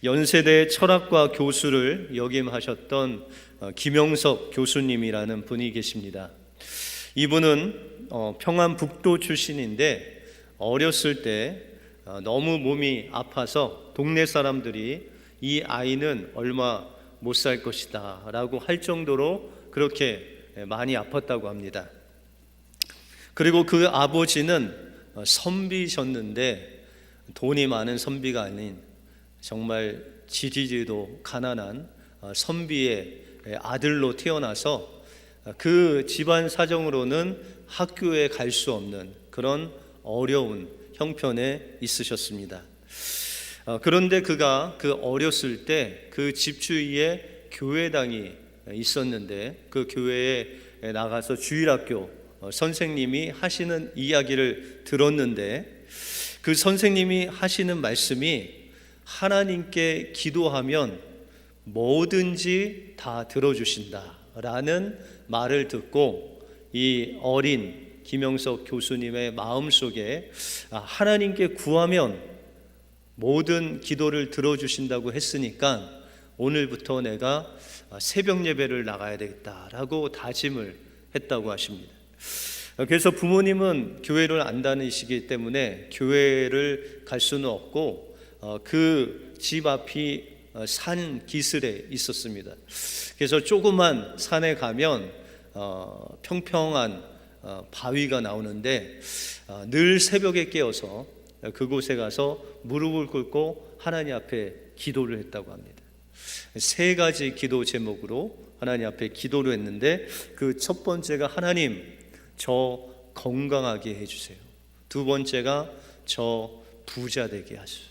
연세대 철학과 교수를 역임하셨던 김영석 교수님이라는 분이 계십니다. 이분은 평안북도 출신인데 어렸을 때 너무 몸이 아파서 동네 사람들이 이 아이는 얼마 못 살 것이다 라고 할 정도로 그렇게 많이 아팠다고 합니다. 그리고 그 아버지는 선비셨는데 돈이 많은 선비가 아닌 정말 지지리도 가난한 선비의 아들로 태어나서 그 집안 사정으로는 학교에 갈 수 없는 그런 어려운 형편에 있으셨습니다. 그런데 그가 그 어렸을 때 그 집 주위에 교회당이 있었는데 그 교회에 나가서 주일학교 선생님이 하시는 이야기를 들었는데 그 선생님이 하시는 말씀이 하나님께 기도하면 뭐든지 다 들어주신다 라는 말을 듣고 이 어린 김영석 교수님의 마음속에 하나님께 구하면 모든 기도를 들어주신다고 했으니까 오늘부터 내가 새벽 예배를 나가야 되겠다라고 다짐을 했다고 하십니다. 그래서 부모님은 교회를 안 다니시기 때문에 교회를 갈 수는 없고 그 집 앞이 산 기슭에 있었습니다. 그래서 조그만 산에 가면 평평한 바위가 나오는데 늘 새벽에 깨어서 그곳에 가서 무릎을 꿇고 하나님 앞에 기도를 했다고 합니다. 세 가지 기도 제목으로 하나님 앞에 기도를 했는데 그 첫 번째가 하나님 저 건강하게 해주세요. 두 번째가 저 부자 되게 하소서.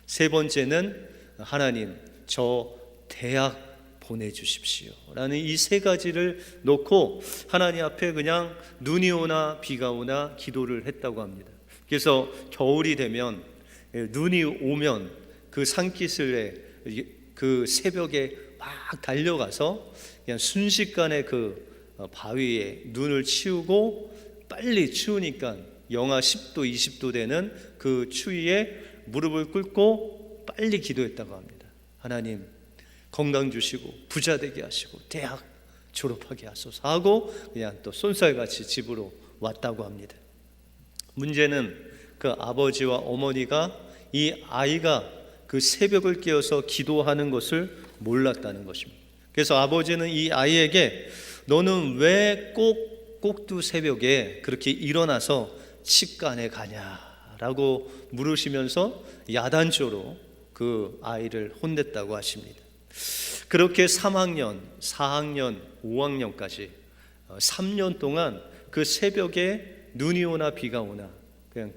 세 번째는 하나님 저 대학 보내주십시오 라는 이 세 가지를 놓고 하나님 앞에 그냥 눈이 오나 비가 오나 기도를 했다고 합니다. 그래서 겨울이 되면 눈이 오면 그 산기슭에 그 새벽에 막 달려가서 그냥 순식간에 그 바위에 눈을 치우고 빨리 추우니까 영하 10도 20도 되는 그 추위에 무릎을 꿇고 빨리 기도했다고 합니다. 하나님 건강 주시고 부자 되게 하시고 대학 졸업하게 하소서 하고 그냥 또 쏜살같이 집으로 왔다고 합니다. 문제는 그 아버지와 어머니가 이 아이가 그 새벽을 깨어서 기도하는 것을 몰랐다는 것입니다. 그래서 아버지는 이 아이에게 너는 왜 꼭두 새벽에 그렇게 일어나서 치과에 가냐라고 물으시면서 야단조로 그 아이를 혼냈다고 하십니다. 그렇게 3학년, 4학년, 5학년까지 3년 동안 그 새벽에 눈이 오나 비가 오나 그냥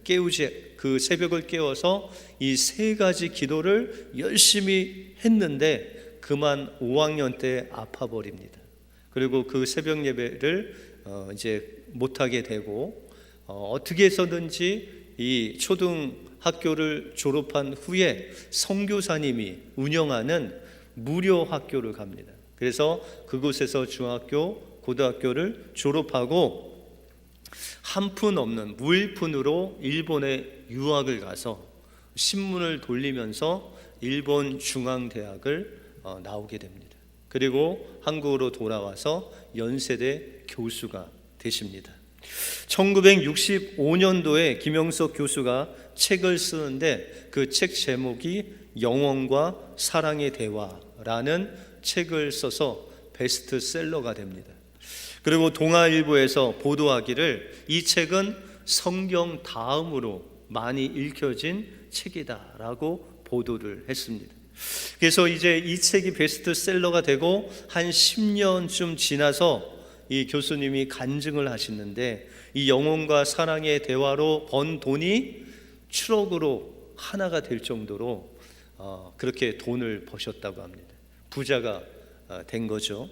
그 새벽을 깨워서 이 세 가지 기도를 열심히 했는데 그만 5학년 때 아파버립니다. 그리고 그 새벽 예배를 이제 못하게 되고 어떻게 해서든지 이 초등학교를 졸업한 후에 선교사님이 운영하는 무료 학교를 갑니다. 그래서 그곳에서 중학교, 고등학교를 졸업하고 한 푼 없는 무일푼으로 일본에 유학을 가서 신문을 돌리면서 일본 중앙대학을 나오게 됩니다. 그리고 한국으로 돌아와서 연세대 교수가 되십니다. 1965년도에 김영석 교수가 책을 쓰는데 그 책 제목이 영혼과 사랑의 대화라는 책을 써서 베스트셀러가 됩니다. 그리고 동아일보에서 보도하기를 이 책은 성경 다음으로 많이 읽혀진 책이다라고 보도를 했습니다. 그래서 이제 이 책이 베스트셀러가 되고 한 10년쯤 지나서 이 교수님이 간증을 하시는데 이 영혼과 사랑의 대화로 번 돈이 추억으로 하나가 될 정도로 그렇게 돈을 버셨다고 합니다. 부자가 된 거죠.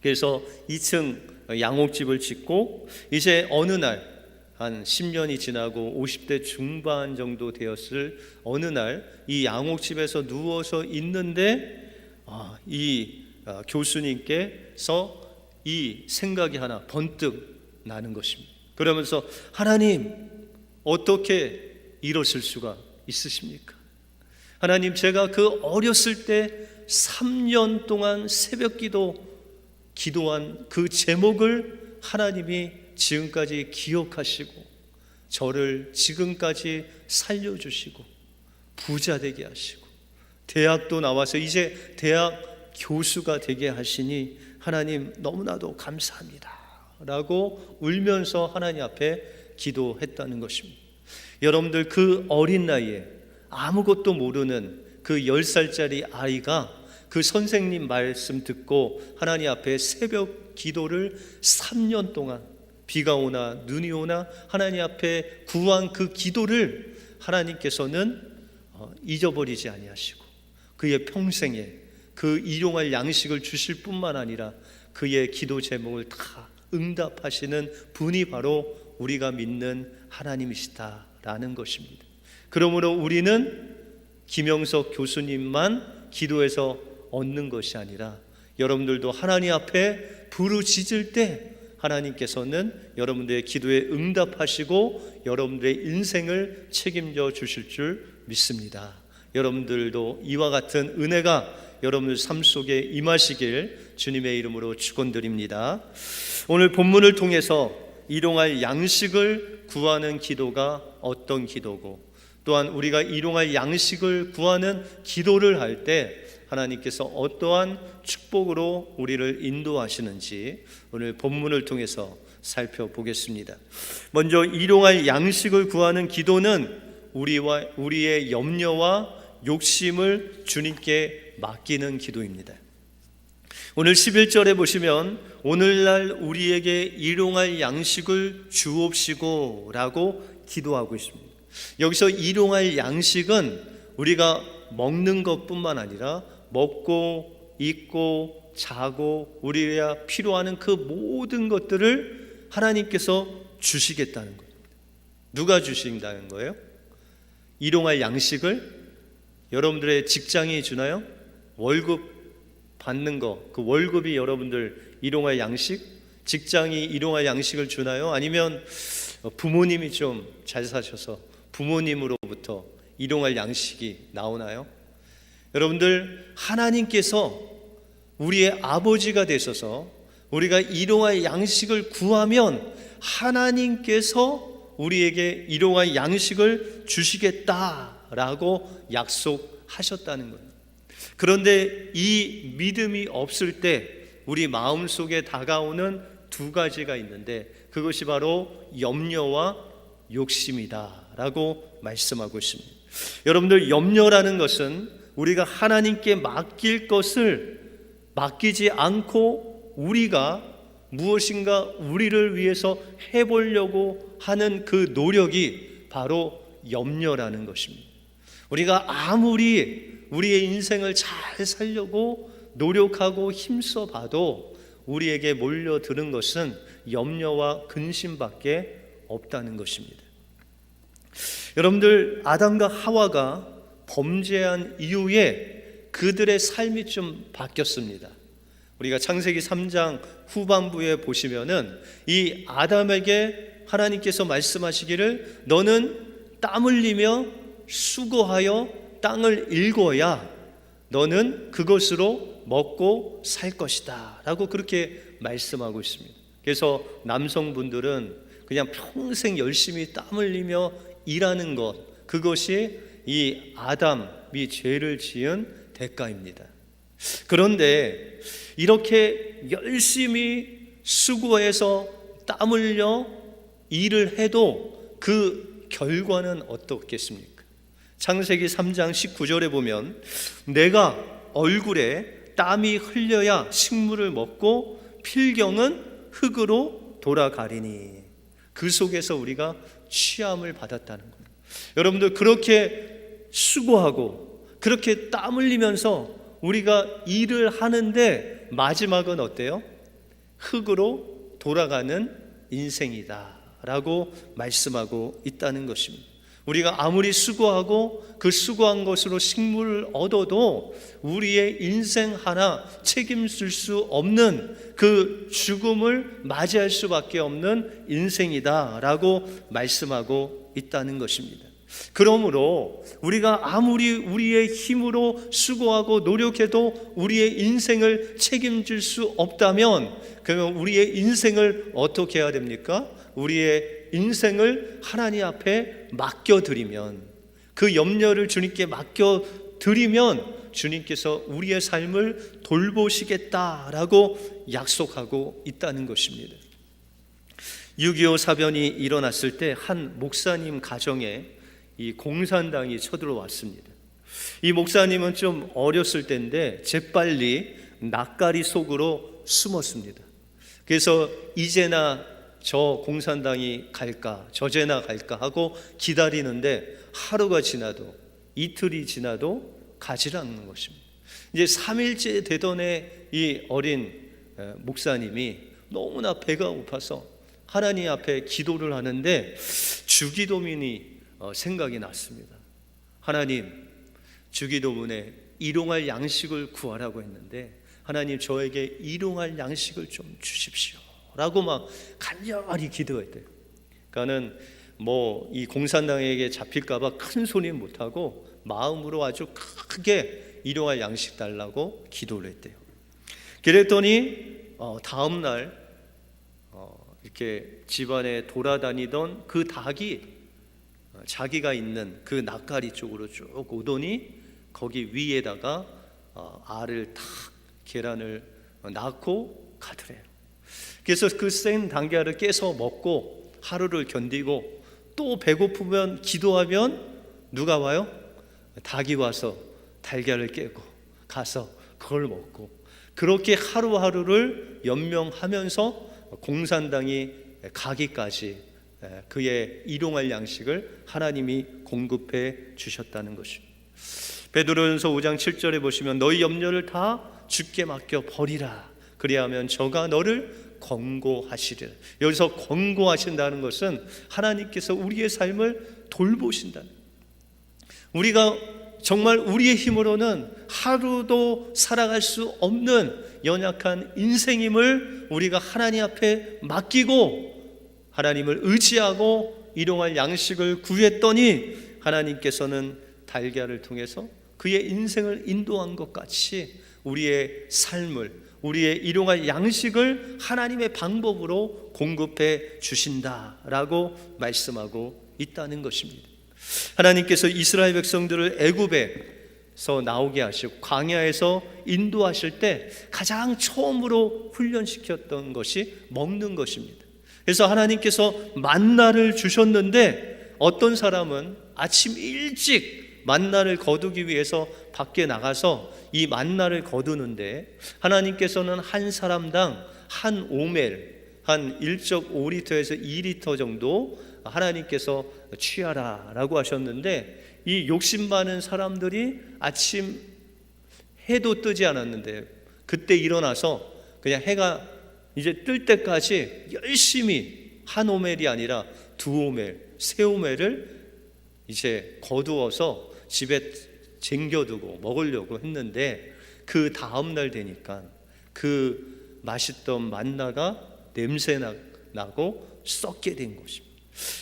그래서 2층 양옥집을 짓고 이제 어느 날 한 10년이 지나고 50대 중반 정도 되었을 어느 날 이 양옥집에서 누워서 있는데 이 교수님께서 이 생각이 하나 번뜩 나는 것입니다. 그러면서 하나님 어떻게 이러실 수가 있으십니까? 하나님, 제가 그 어렸을 때 3년 동안 새벽 기도한 그 제목을 하나님이 지금까지 기억하시고 저를 지금까지 살려주시고 부자 되게 하시고 대학도 나와서 이제 대학 교수가 되게 하시니 하나님 너무나도 감사합니다 라고 울면서 하나님 앞에 기도했다는 것입니다. 여러분들, 그 어린 나이에 아무것도 모르는 그 10살짜리 아이가 그 선생님 말씀 듣고 하나님 앞에 새벽 기도를 3년 동안 비가 오나 눈이 오나 하나님 앞에 구한 그 기도를 하나님께서는 잊어버리지 아니하시고 그의 평생에 그 일용할 양식을 주실 뿐만 아니라 그의 기도 제목을 다 응답하시는 분이 바로 우리가 믿는 하나님이시다라는 것입니다. 그러므로 우리는 김영석 교수님만 기도해서 얻는 것이 아니라 여러분들도 하나님 앞에 부르짖을 때 하나님께서는 여러분들의 기도에 응답하시고 여러분들의 인생을 책임져 주실 줄 믿습니다. 여러분들도 이와 같은 은혜가 여러분들 삶 속에 임하시길 주님의 이름으로 축원드립니다. 오늘 본문을 통해서 일용할 양식을 구하는 기도가 어떤 기도고, 또한 우리가 일용할 양식을 구하는 기도를 할 때 하나님께서 어떠한 축복으로 우리를 인도하시는지 오늘 본문을 통해서 살펴보겠습니다. 먼저 일용할 양식을 구하는 기도는 우리의 염려와 욕심을 주님께 맡기는 기도입니다. 오늘 11절에 보시면 오늘날 우리에게 일용할 양식을 주옵시고 라고 기도하고 있습니다. 여기서 일용할 양식은 우리가 먹는 것뿐만 아니라 먹고 입고 자고 우리가 필요하는 그 모든 것들을 하나님께서 주시겠다는 거예요. 누가 주신다는 거예요? 일용할 양식을 여러분들의 직장이 주나요? 월급 받는 거, 그 월급이 여러분들 일용할 양식? 직장이 일용할 양식을 주나요? 아니면 부모님이 좀 잘 사셔서 부모님으로부터 일용할 양식이 나오나요? 여러분들, 하나님께서 우리의 아버지가 되셔서 우리가 일용할 양식을 구하면 하나님께서 우리에게 일용할 양식을 주시겠다라고 약속하셨다는 거예요. 그런데 이 믿음이 없을 때 우리 마음속에 다가오는 두 가지가 있는데 그것이 바로 염려와 욕심이다라고 말씀하고 있습니다. 여러분들, 염려라는 것은 우리가 하나님께 맡길 것을 맡기지 않고 우리가 무엇인가 우리를 위해서 해보려고 하는 그 노력이 바로 염려라는 것입니다. 우리가 아무리 우리의 인생을 잘 살려고 노력하고 힘써 봐도 우리에게 몰려드는 것은 염려와 근심밖에 없다는 것입니다. 여러분들, 아담과 하와가 범죄한 이후에 그들의 삶이 좀 바뀌었습니다. 우리가 창세기 3장 후반부에 보시면은 이 아담에게 하나님께서 말씀하시기를 너는 땀 흘리며 수고하여 땅을 일궈야 너는 그것으로 먹고 살 것이다 라고 그렇게 말씀하고 있습니다. 그래서 남성분들은 그냥 평생 열심히 땀 흘리며 일하는 것, 그것이 이 아담이 죄를 지은 대가입니다. 그런데 이렇게 열심히 수고해서 땀 흘려 일을 해도 그 결과는 어떻겠습니까? 창세기 3장 19절에 보면 내가 얼굴에 땀이 흘려야 식물을 먹고 필경은 흙으로 돌아가리니 그 속에서 우리가 취함을 받았다는 거예요. 여러분들, 그렇게 수고하고 그렇게 땀 흘리면서 우리가 일을 하는데 마지막은 어때요? 흙으로 돌아가는 인생이다 라고 말씀하고 있다는 것입니다. 우리가 아무리 수고하고 그 수고한 것으로 식물을 얻어도 우리의 인생 하나 책임질 수 없는 그 죽음을 맞이할 수밖에 없는 인생이다 라고 말씀하고 있다는 것입니다. 그러므로 우리가 아무리 우리의 힘으로 수고하고 노력해도 우리의 인생을 책임질 수 없다면, 그러면 우리의 인생을 어떻게 해야 됩니까? 우리의 인생을 하나님 앞에 맡겨드리면, 그 염려를 주님께 맡겨드리면 주님께서 우리의 삶을 돌보시겠다라고 약속하고 있다는 것입니다. 6.25 사변이 일어났을 때 한 목사님 가정에 이 공산당이 쳐들어왔습니다. 이 목사님은 좀 어렸을 때인데 재빨리 낯가리 속으로 숨었습니다. 그래서 이제나 저 공산당이 갈까 저제나 갈까 하고 기다리는데 하루가 지나도 이틀이 지나도 가지 않는 것입니다. 이제 3일째 되던 해 이 어린 목사님이 너무나 배가 고파서 하나님 앞에 기도를 하는데 주기도문이 생각이 났습니다. 하나님, 주기도문에 일용할 양식을 구하라고 했는데 하나님 저에게 일용할 양식을 좀 주십시오 라고 막 간절히 기도했대요. 그러니까는 뭐 이 공산당에게 잡힐까봐 큰 소리 못하고 마음으로 아주 크게 일용할 양식 달라고 기도를 했대요. 그랬더니 다음 날 이렇게 집안에 돌아다니던 그 닭이 자기가 있는 그 낯가리 쪽으로 쭉 오더니 거기 위에다가 알을 탁 계란을 낳고 가더래요. 그래서 그 센 달걀을 깨서 먹고 하루를 견디고 또 배고프면 기도하면 누가 와요? 닭이 와서 달걀을 깨고 가서 그걸 먹고, 그렇게 하루하루를 연명하면서 공산당이 가기까지 그의 일용할 양식을 하나님이 공급해 주셨다는 것입니다. 베드로전서 5장 7절에 보시면 너희 염려를 다 주께 맡겨 버리라, 그리하면 저가 너를 권고하시리라. 여기서 권고하신다는 것은 하나님께서 우리의 삶을 돌보신다는, 우리가 정말 우리의 힘으로는 하루도 살아갈 수 없는 연약한 인생임을 우리가 하나님 앞에 맡기고 하나님을 의지하고 일용할 양식을 구했더니 하나님께서는 달걀을 통해서 그의 인생을 인도한 것 같이 우리의 삶을, 우리의 일용할 양식을 하나님의 방법으로 공급해 주신다라고 말씀하고 있다는 것입니다. 하나님께서 이스라엘 백성들을 애굽에서 나오게 하시고 광야에서 인도하실 때 가장 처음으로 훈련시켰던 것이 먹는 것입니다. 그래서 하나님께서 만나를 주셨는데 어떤 사람은 아침 일찍 만나를 거두기 위해서 밖에 나가서 이 만나를 거두는데 하나님께서는 한 사람당 한 오멜, 한 1.5리터에서 2리터 정도 하나님께서 취하라 라고 하셨는데, 이 욕심 많은 사람들이 아침 해도 뜨지 않았는데 그때 일어나서 그냥 해가 이제 뜰 때까지 열심히 한 오멜이 아니라 두 오멜, 세 오멜을 이제 거두어서 집에 쟁겨두고 먹으려고 했는데 그 다음 날 되니까 그 맛있던 만나가 냄새 나고 썩게 된 것입니다.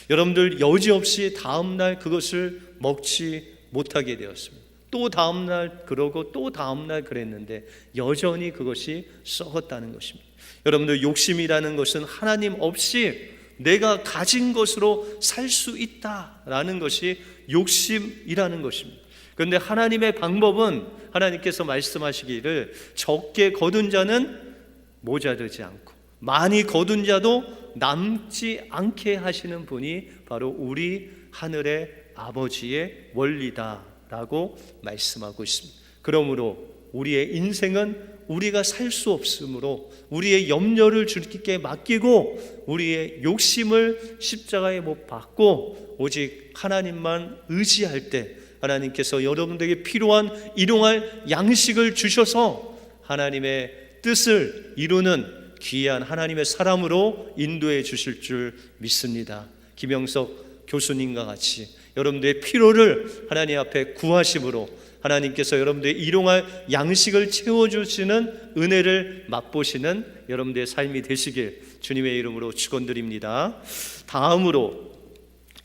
여러분들 여지없이 다음 날 그것을 먹지 못하게 되었습니다. 또 다음 날 그러고 또 다음 날 그랬는데 여전히 그것이 썩었다는 것입니다. 여러분들 욕심이라는 것은 하나님 없이 내가 가진 것으로 살 수 있다라는 것이 욕심이라는 것입니다. 그런데 하나님의 방법은 하나님께서 말씀하시기를 적게 거둔 자는 모자르지 않고 많이 거둔 자도 남지 않게 하시는 분이 바로 우리 하늘의 아버지의 원리다라고 말씀하고 있습니다. 그러므로 우리의 인생은 우리가 살 수 없으므로 우리의 염려를 주님께 맡기고 우리의 욕심을 십자가에 못 박고 오직 하나님만 의지할 때 하나님께서 여러분들에게 필요한 일용할 양식을 주셔서 하나님의 뜻을 이루는 귀한 하나님의 사람으로 인도해 주실 줄 믿습니다. 김영석 교수님과 같이 여러분들의 필요를 하나님 앞에 구하심으로 하나님께서 여러분들의 일용할 양식을 채워주시는 은혜를 맛보시는 여러분들의 삶이 되시길 주님의 이름으로 축원드립니다. 다음으로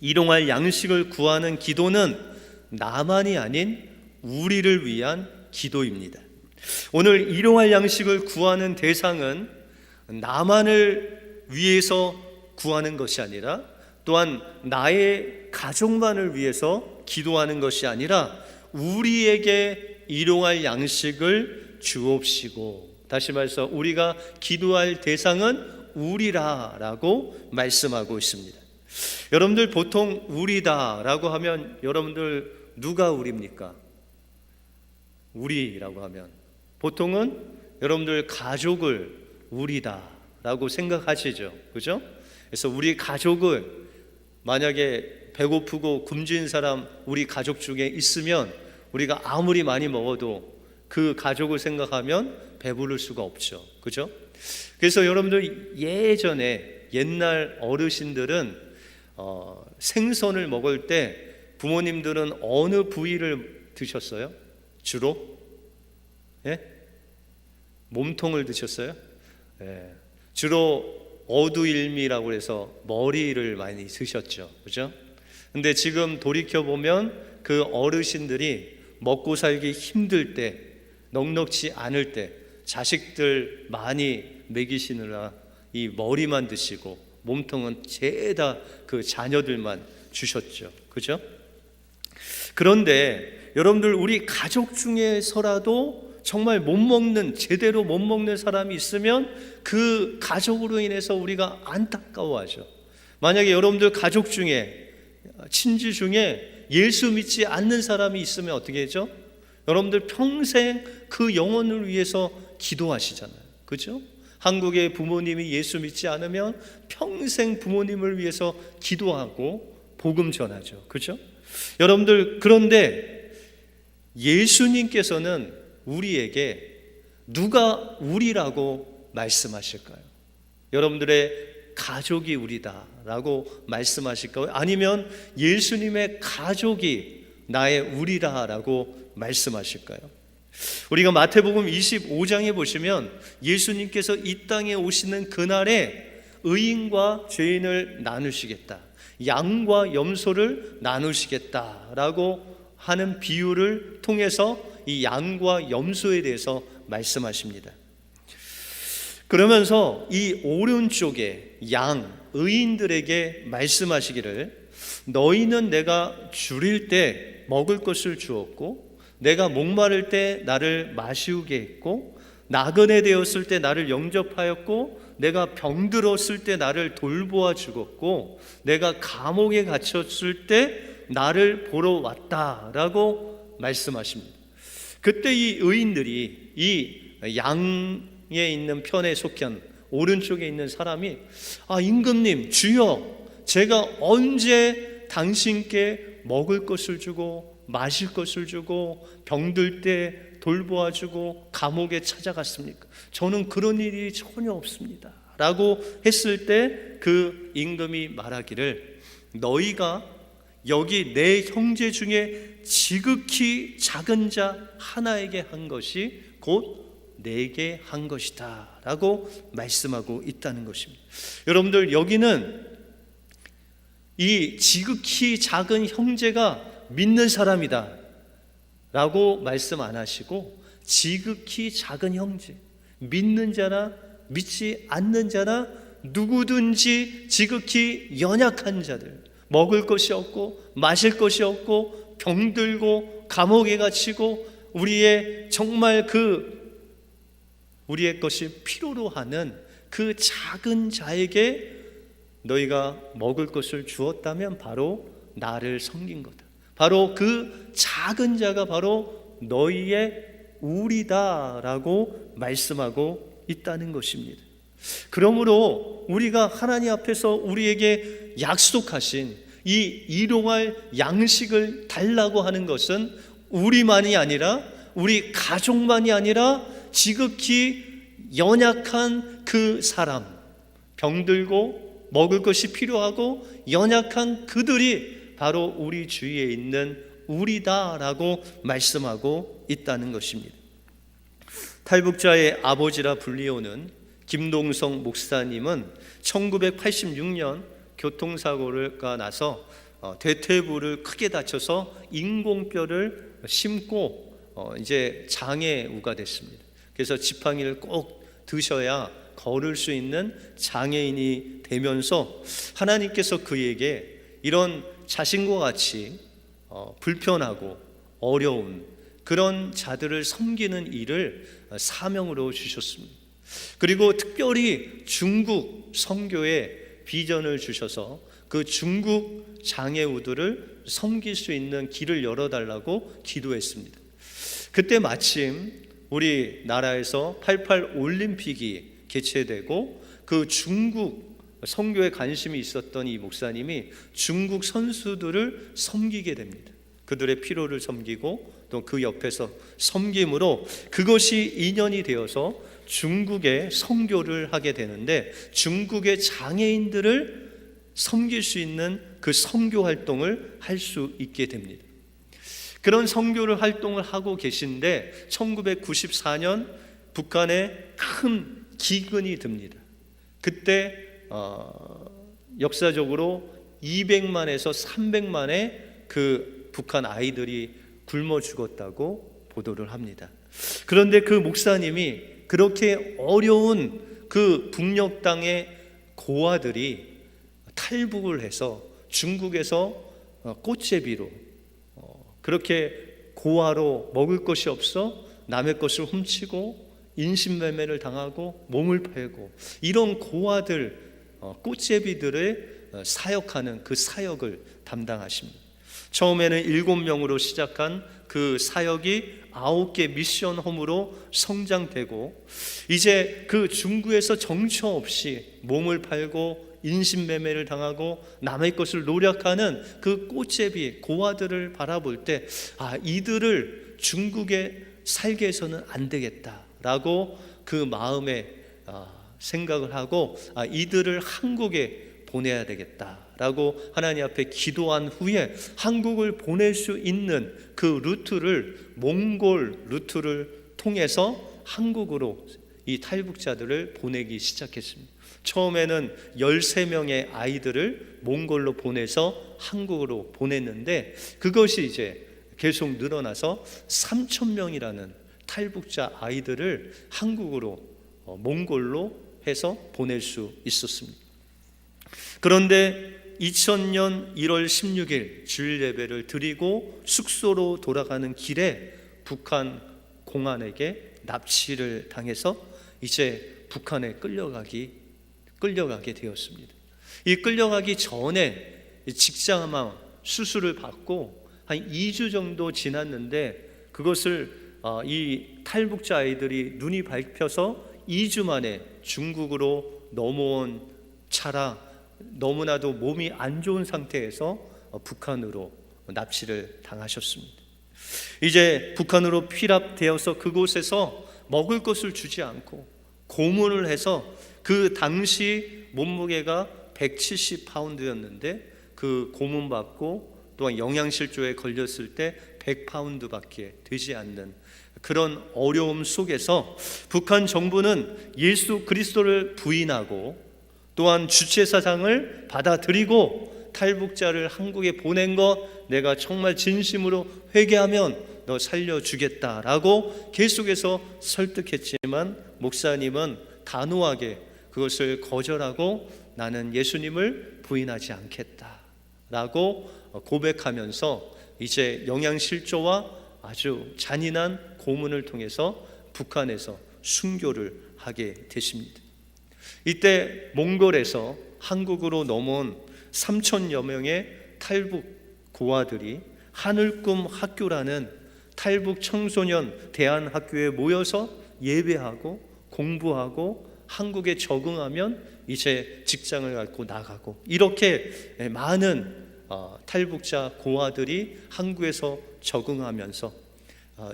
일용할 양식을 구하는 기도는 나만이 아닌 우리를 위한 기도입니다. 오늘 일용할 양식을 구하는 대상은 나만을 위해서 구하는 것이 아니라, 또한 나의 가족만을 위해서 기도하는 것이 아니라 우리에게 일용할 양식을 주옵시고, 다시 말해서 우리가 기도할 대상은 우리라라고 말씀하고 있습니다. 여러분들 보통 우리다라고 하면 여러분들 누가 우리입니까? 우리라고 하면 보통은 여러분들 가족을 우리다라고 생각하시죠, 그죠? 그래서 우리 가족을, 만약에 배고프고 굶주린 사람 우리 가족 중에 있으면 우리가 아무리 많이 먹어도 그 가족을 생각하면 배부를 수가 없죠, 그죠? 그래서 여러분들 옛날 어르신들은 생선을 먹을 때 부모님들은 어느 부위를 드셨어요? 주로? 예? 몸통을 드셨어요? 예. 주로 어두일미라고 해서 머리를 많이 드셨죠, 그죠? 근데 지금 돌이켜보면 그 어르신들이 먹고 살기 힘들 때, 넉넉지 않을 때 자식들 많이 먹이시느라 이 머리만 드시고 몸통은 죄다 그 자녀들만 주셨죠, 그죠? 그런데 여러분들, 우리 가족 중에서라도 정말 제대로 못 먹는 사람이 있으면 그 가족으로 인해서 우리가 안타까워하죠. 만약에 여러분들 가족 중에, 친지 중에 예수 믿지 않는 사람이 있으면 어떻게 하죠? 여러분들 평생 그 영혼을 위해서 기도하시잖아요, 그죠? 한국의 부모님이 예수 믿지 않으면 평생 부모님을 위해서 기도하고 복음 전하죠, 그죠? 여러분들, 그런데 예수님께서는 우리에게 누가 우리라고 말씀하실까요? 여러분들의 가족이 우리다라고 말씀하실까요? 아니면 예수님의 가족이 나의 우리다라고 말씀하실까요? 우리가 마태복음 25장에 보시면 예수님께서 이 땅에 오시는 그날에 의인과 죄인을 나누시겠다, 양과 염소를 나누시겠다라고 하는 비유를 통해서 이 양과 염소에 대해서 말씀하십니다. 그러면서 이 오른쪽에 의인들에게 말씀하시기를, 너희는 내가 줄일 때 먹을 것을 주었고, 내가 목마를 때 나를 마시우게 했고, 나그네 되었을 때 나를 영접하였고, 내가 병들었을 때 나를 돌보아 주었고, 내가 감옥에 갇혔을 때 나를 보러 왔다라고 말씀하십니다. 그때 이 의인들이, 이 양에 있는 편에 속한 오른쪽에 있는 사람이, 임금님, 주여, 제가 언제 당신께 먹을 것을 주고 마실 것을 주고 병들 때 돌보아 주고 감옥에 찾아갔습니까? 저는 그런 일이 전혀 없습니다 라고 했을 때 그 임금이 말하기를, 너희가 여기 내 형제 중에 지극히 작은 자 하나에게 한 것이 곧 내게 한 것이다 라고 말씀하고 있다는 것입니다. 여러분들, 여기는 이 지극히 작은 형제가 믿는 사람이다 라고 말씀 안 하시고, 지극히 작은 형제, 믿는 자나 믿지 않는 자나 누구든지 지극히 연약한 자들, 먹을 것이 없고 마실 것이 없고 병들고 감옥에 갇히고 우리의 정말 우리의 것이 필요로 하는 그 작은 자에게 너희가 먹을 것을 주었다면 바로 나를 섬긴 거다. 바로 그 작은 자가 바로 너희의 우리다라고 말씀하고 있다는 것입니다. 그러므로 우리가 하나님 앞에서 우리에게 약속하신 이 일용할 양식을 달라고 하는 것은 우리만이 아니라, 우리 가족만이 아니라 지극히 연약한 그 사람, 병들고 먹을 것이 필요하고 연약한 그들이 바로 우리 주위에 있는 우리다라고 말씀하고 있다는 것입니다. 탈북자의 아버지라 불리우는 김동성 목사님은 1986년 교통사고가 나서 대퇴부를 크게 다쳐서 인공뼈를 심고 이제 장애우가 됐습니다. 그래서 지팡이를 꼭 드셔야 걸을 수 있는 장애인이 되면서 하나님께서 그에게 이런 자신과 같이 불편하고 어려운 그런 자들을 섬기는 일을 사명으로 주셨습니다. 그리고 특별히 중국 선교에 비전을 주셔서 그 중국 장애우들을 섬길 수 있는 길을 열어달라고 기도했습니다. 그때 마침 우리나라에서 88 올림픽이 개최되고 그 중국 선교에 관심이 있었던 이 목사님이 중국 선수들을 섬기게 됩니다. 그들의 필요를 섬기고 또 그 옆에서 섬김으로 그것이 인연이 되어서 중국에 선교를 하게 되는데, 중국의 장애인들을 섬길 수 있는 그 선교 활동을 할 수 있게 됩니다. 그런 선교를 활동을 하고 계신데 1994년 북한에 큰 기근이 듭니다. 그때 역사적으로 200만에서 300만의 그 북한 아이들이 굶어 죽었다고 보도를 합니다. 그런데 그 목사님이 그렇게 어려운 그 북녘 땅의 고아들이 탈북을 해서 중국에서 꽃제비로 그렇게 고아로 먹을 것이 없어 남의 것을 훔치고 인신매매를 당하고 몸을 팔고 이런 고아들, 꽃제비들의 사역하는 그 사역을 담당하십니다. 처음에는 7명으로 시작한 그 사역이 9개 미션 홈으로 성장되고 이제 그 중국에서 정처 없이 몸을 팔고 인신매매를 당하고 남의 것을 노력하는 그 꽃제비 고아들을 바라볼 때 이들을 중국에 살게 해서는 안 되겠다라고 그 마음에 생각을 하고 이들을 한국에 보내야 되겠다라고 하나님 앞에 기도한 후에 한국을 보낼 수 있는 그 루트를 몽골 루트를 통해서 한국으로 이 탈북자들을 보내기 시작했습니다. 처음에는 13명의 아이들을 몽골로 보내서 한국으로 보냈는데 그것이 이제 계속 늘어나서 3,000명이라는 탈북자 아이들을 한국으로 몽골로 해서 보낼 수 있었습니다. 그런데 2000년 1월 16일 주일 예배를 드리고 숙소로 돌아가는 길에 북한 공안에게 납치를 당해서 이제 북한에 끌려가게 되었습니다. 이 끌려가기 전에 직장암 수술을 받고 한 2주 정도 지났는데 그것을 이 탈북자 아이들이 눈이 밟혀서 2주 만에 중국으로 넘어온 차라 너무나도 몸이 안 좋은 상태에서 북한으로 납치를 당하셨습니다. 이제 북한으로 피랍되어서 그곳에서 먹을 것을 주지 않고 고문을 해서 그 당시 몸무게가 170파운드였는데 그 고문받고 또한 영양실조에 걸렸을 때 100파운드밖에 되지 않는 그런 어려움 속에서 북한 정부는 예수 그리스도를 부인하고 또한 주체사상을 받아들이고 탈북자를 한국에 보낸 것 내가 정말 진심으로 회개하면 너 살려주겠다라고 계속해서 설득했지만 목사님은 단호하게 그것을 거절하고 나는 예수님을 부인하지 않겠다라고 고백하면서 이제 영양실조와 아주 잔인한 고문을 통해서 북한에서 순교를 하게 되십니다. 이때 몽골에서 한국으로 넘어온 3,000여 명의 탈북 고아들이 하늘꿈 학교라는 탈북 청소년 대안학교에 모여서 예배하고 공부하고 한국에 적응하면 이제 직장을 갖고 나가고 이렇게 많은 탈북자 고아들이 한국에서 적응하면서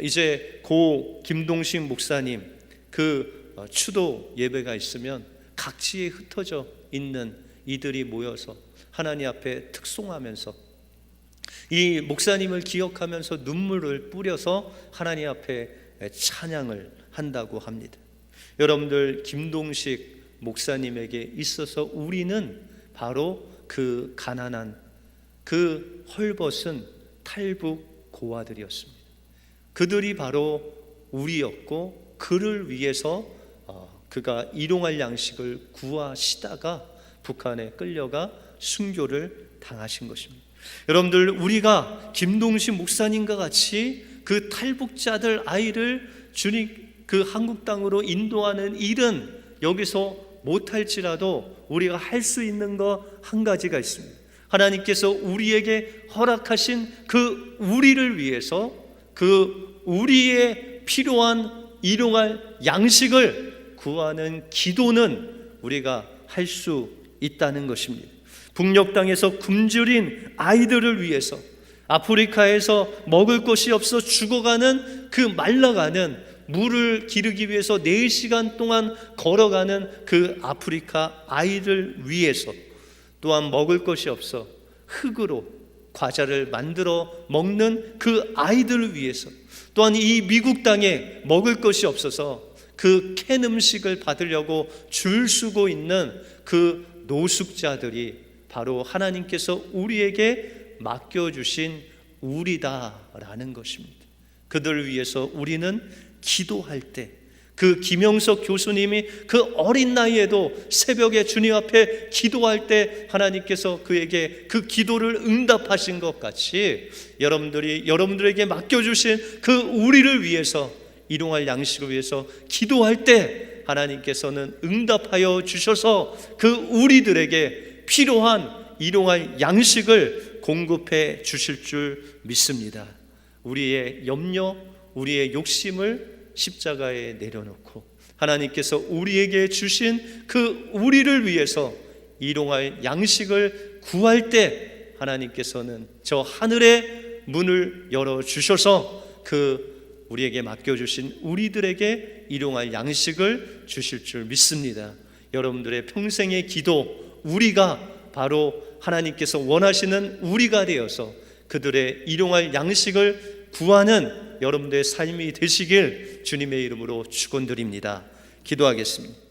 이제 고 김동식 목사님 그 추도 예배가 있으면 각지에 흩어져 있는 이들이 모여서 하나님 앞에 특송하면서 이 목사님을 기억하면서 눈물을 뿌려서 하나님 앞에 찬양을 한다고 합니다. 여러분들 김동식 목사님에게 있어서 우리는 바로 그 가난한 그 헐벗은 탈북 고아들이었습니다. 그들이 바로 우리였고, 그를 위해서 그가 일용할 양식을 구하시다가 북한에 끌려가 순교를 당하신 것입니다. 여러분들, 우리가 김동식 목사님과 같이 그 탈북자들 아이를 주님 그 한국 땅으로 인도하는 일은 여기서 못할지라도 우리가 할 수 있는 거 한 가지가 있습니다. 하나님께서 우리에게 허락하신 그 우리를 위해서 그 우리의 필요한 일용할 양식을 구하는 기도는 우리가 할 수 있다는 것입니다. 북녘 땅에서 굶주린 아이들을 위해서, 아프리카에서 먹을 것이 없어 죽어가는 그 말라가는 물을 기르기 위해서 4시간 동안 걸어가는 그 아프리카 아이를 위해서, 또한 먹을 것이 없어 흙으로 과자를 만들어 먹는 그 아이들을 위해서, 또한 이 미국 땅에 먹을 것이 없어서 그 캔 음식을 받으려고 줄 서고 있는 그 노숙자들이 바로 하나님께서 우리에게 맡겨주신 우리다라는 것입니다. 그들을 위해서 우리는 기도할 때, 그 김영석 교수님이 그 어린 나이에도 새벽에 주님 앞에 기도할 때 하나님께서 그에게 그 기도를 응답하신 것 같이, 여러분들에게 맡겨주신 그 우리를 위해서, 일용할 양식을 위해서 기도할 때 하나님께서는 응답하여 주셔서 그 우리들에게 필요한 일용할 양식을 공급해 주실 줄 믿습니다. 우리의 염려, 우리의 욕심을 십자가에 내려놓고 하나님께서 우리에게 주신 그 우리를 위해서 일용할 양식을 구할 때 하나님께서는 저 하늘의 문을 열어주셔서 그 우리에게 맡겨주신 우리들에게 일용할 양식을 주실 줄 믿습니다. 여러분들의 평생의 기도, 우리가 바로 하나님께서 원하시는 우리가 되어서 그들의 일용할 양식을 구하는 여러분들의 삶이 되시길 주님의 이름으로 축원드립니다. 기도하겠습니다.